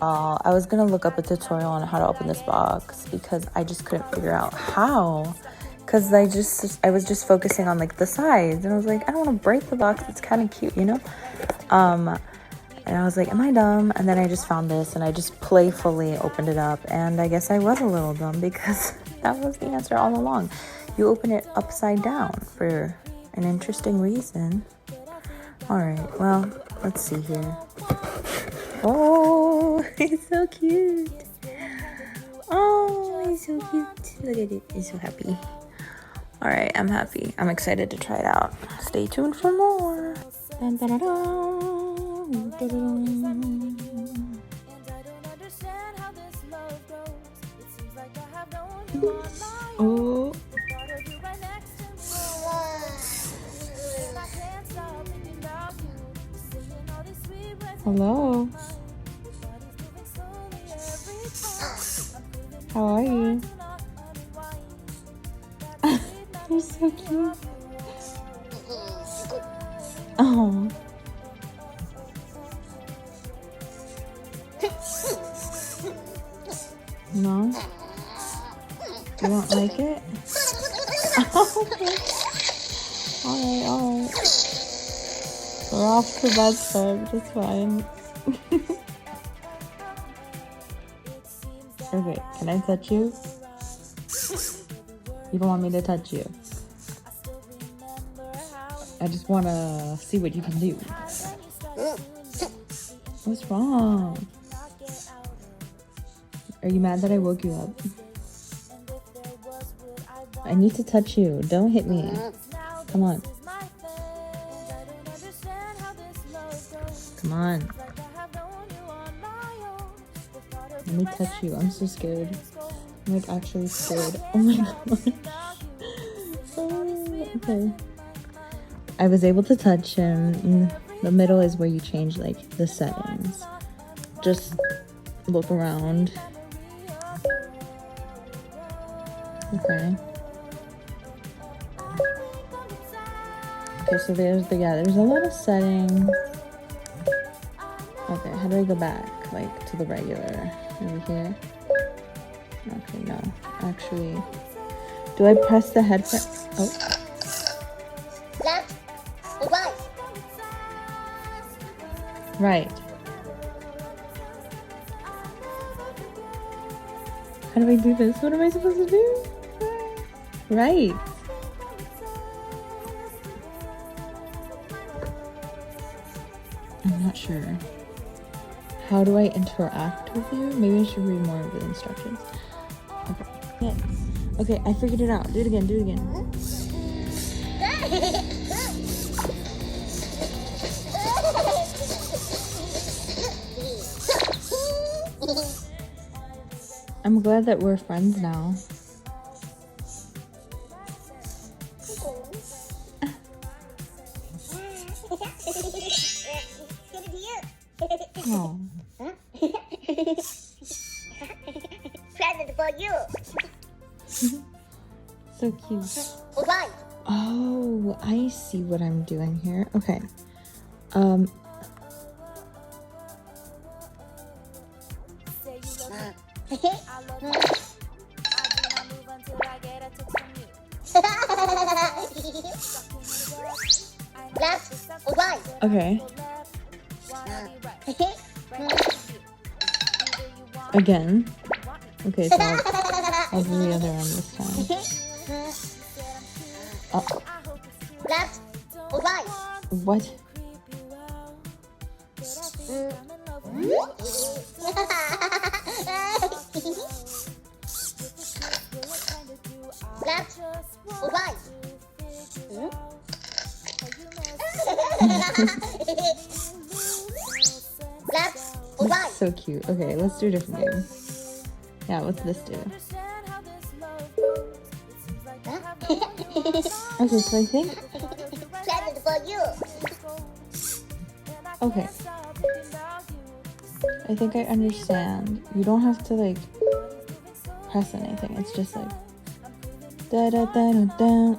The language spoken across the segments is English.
I was gonna look up a tutorial on how to open this box because I just couldn't figure out how. Because I was just focusing on like the sides, and I was like, I don't want to break the box. It's kind of cute, you know. And I was like, am I dumb? And then I just found this, and I just playfully opened it up, and I guess I was a little dumb because that was the answer all along. You open it upside down for an interesting reason. All right, well, let's see here. Oh, he's so cute. Oh, he's so cute. Look at it. He's so happy. All right, I'm happy. I'm excited to try it out. Stay tuned for more. Dun, dun, dun, dun. Dun, dun, dun. Oh. Hello. How are you? You're so cute. Oh. No? You don't like it? Okay. Alright. We're off to that start, just fine. Okay, can I touch you? You don't want me to touch you? I just want to see what you can do. What's wrong? Are you mad that I woke you up? I need to touch you. Don't hit me. Come on. Come on. Let me touch you. I'm so scared. I'm like actually scared. Oh my god. Oh, okay. I was able to touch him. The middle is where you change like the settings. Just look around. Okay. Okay, so there's a lot of settings. Okay, how do I go back? Like to the regular over here? Okay, no. Actually, do I press the headphone? Oh. Left or right? Right. How do I do this? What am I supposed to do? Right. I'm not sure. How do I interact with you? Maybe I should read more of the instructions. Okay. Yes. Okay, I figured it out. Do it again. I'm glad that we're friends now. Oh. Present for you. So cute. Right. Oh, I see what I'm doing here. Okay. Left or right? Okay. Again. Okay, so I'll do the other end this time. Oh. Left or right? What? Left or right? Left or right? So cute. Okay, let's do a different game. Yeah, what's this do? Okay, so I think... Present for you. Okay. I think I understand. You don't have to, like, press anything. It's just like... Da-da-da-da-da.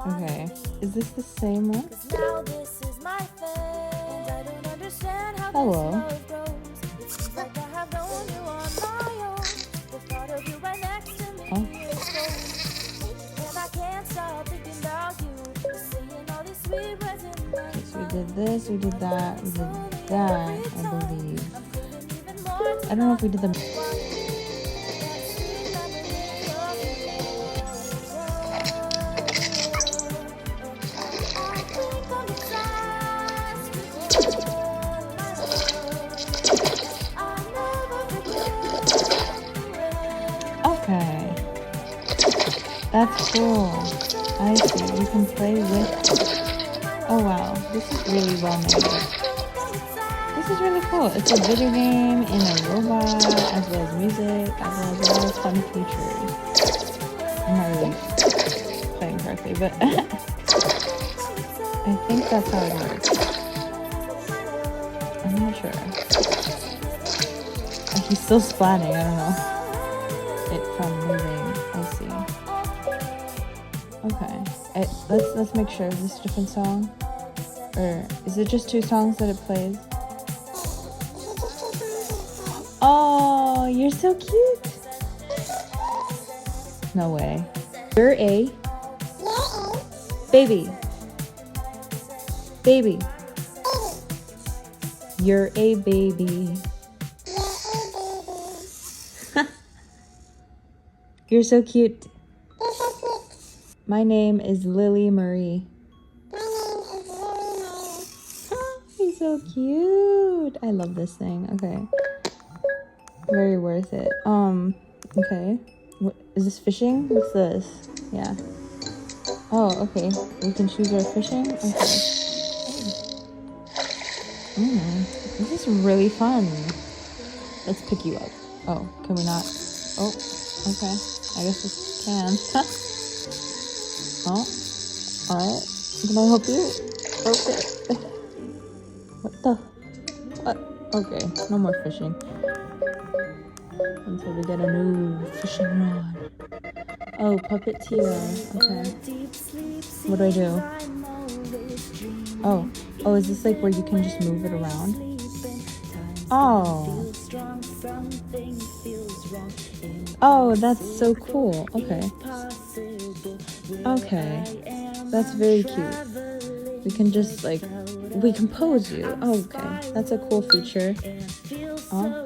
Okay. Is this the same one? Hello. Oh. Okay, so we did this, we did that, we did that, I believe. I don't know if we did the... Okay. That's cool. I see. You can play with... Oh wow. This is really well made. This is really cool. It's a video game in a robot, as well as music, as well as fun features. I'm not really playing correctly, but I think that's how it works. I'm not sure. He's still splatting, I don't know. It from moving, I see. Okay. Let's make sure. Is this a different song? Or is it just 2 songs that it plays? Oh, you're so cute. No way. You're a baby. Baby. You're a baby. You're so cute. My name is Lily Marie. He's so cute. I love this thing. Okay. Very worth it. Okay. What is this, fishing? What's this? Yeah. Oh, okay. We can choose our fishing? Okay. This is really fun. Let's pick you up. Oh, can we not? Oh, okay. I guess we can. Oh, alright. Can I help you? Okay. What the? What? Okay, no more fishing. Until we get a new fishing rod. Oh, puppeteer. Okay. What do I do? Oh. Oh, is this like where you can just move it around? Oh. Oh, that's so cool. Okay. Okay. That's very cute. We can just like, we can pose you. Oh, okay. That's a cool feature. Oh.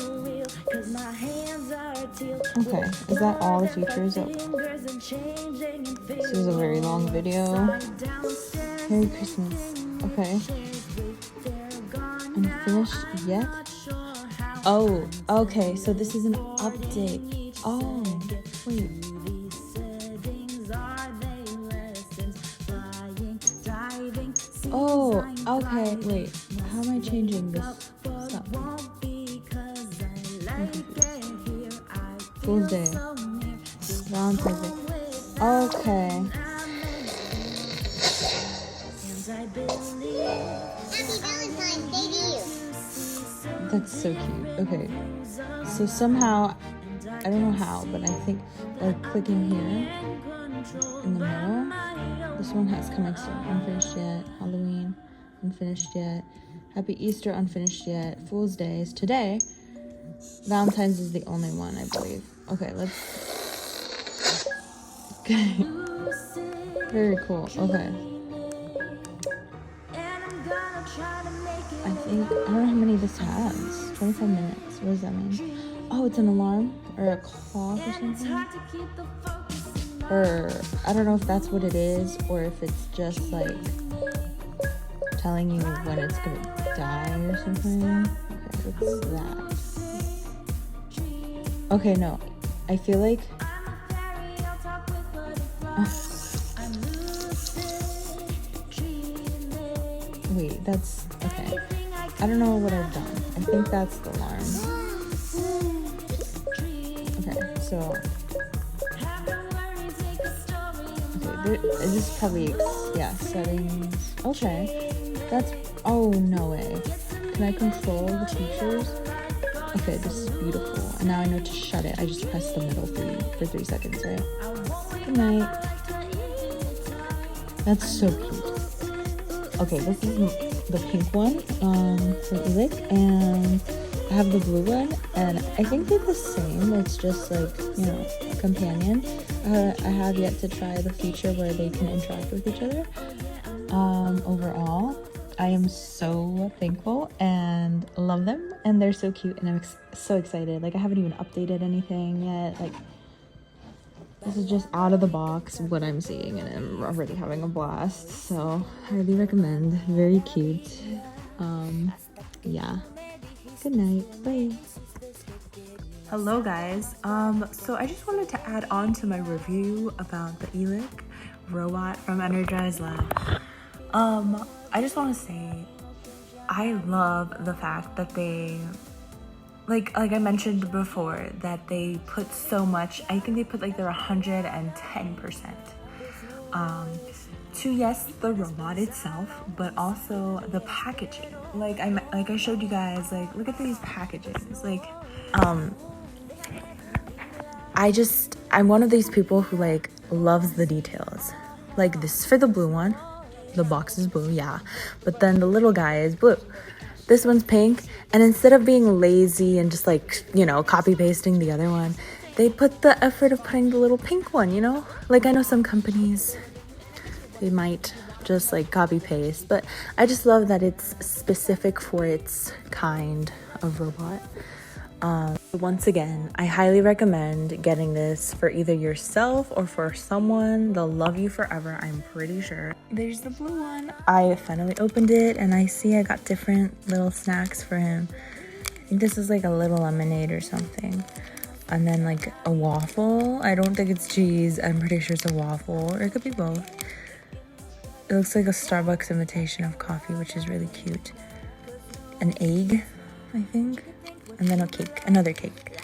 Okay. Is that all the features? Oh. This is a very long video. Merry Christmas. Okay. Unfinished yet? Oh, okay. So this is an update. Oh, wait. Oh, okay. Wait. How am I changing this stuff? Fool's Day. Valentine's Day. Okay. Happy Valentine's Day to you. That's so cute. Okay. So somehow, I don't know how, but I think like clicking here in the middle, this one has coming soon. Unfinished yet. Halloween. Unfinished yet. Happy Easter. Unfinished yet. Fool's Day is today. Valentine's is the only one, I believe. Okay, let's... Okay. Very cool. Okay. I think, I don't know how many this has. 25 minutes. What does that mean? Oh, it's an alarm? Or a clock or something? Or, I don't know if that's what it is, or if it's just like telling you when it's gonna die or something. Okay, what's that? Okay, no. I feel like... Wait, that's... Okay. I don't know what I've done. I think that's the alarm. Okay, so... Okay, this is probably... Yeah, settings... Okay. That's... Oh, no way. Can I control the features? Okay, this is beautiful. And now I know to shut it. I just press the middle for 3 seconds, right? Good night. That's so cute. Okay, this is the pink one from Eilik, and I have the blue one, and I think they're the same. It's just like, you know, a companion. I have yet to try the feature where they can interact with each other. Overall, I am so thankful and love them, and they're so cute, and I'm so excited. Like, I haven't even updated anything yet. Like, this is just out of the box what I'm seeing, and I'm already having a blast. So highly recommend. Very cute. Yeah. Good night. Bye. Hello guys. So I just wanted to add on to my review about the Eilik robot from Energize Lab. I just want to say I love the fact that they like I mentioned before, that they put so much. I think they put like their 110% to, yes, the robot itself, but also the packaging. Like I showed you guys, like, look at these packages. Like I'm one of these people who like loves the details. Like, this is for the blue one. The box is blue, yeah, but then the little guy is blue. This one's pink, and instead of being lazy and just like, you know, copy pasting the other one, they put the effort of putting the little pink one, you know? Like, I know some companies, they might just like copy paste, but I just love that it's specific for its kind of robot. Once again, I highly recommend getting this for either yourself or for someone. They'll love you forever, I'm pretty sure. There's the blue one. I finally opened it, and I see I got different little snacks for him. I think this is like a little lemonade or something. And then like a waffle. I don't think it's cheese. I'm pretty sure it's a waffle, or it could be both. It looks like a Starbucks imitation of coffee, which is really cute. An egg, I think. And then a cake, another cake.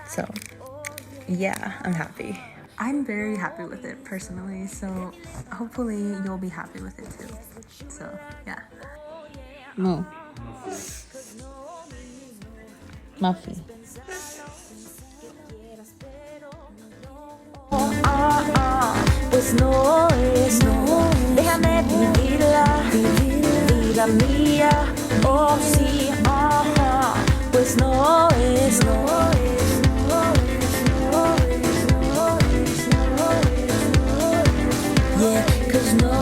So yeah, I'm happy. I'm very happy with it personally, so hopefully you'll be happy with it too. So yeah. Mo. Muffy. Pues no es, no, déjame vivirla, vida mía, oh sí, ajá. Pues no es, no es, no es, no es, no es, no es, no es, yeah, 'cause no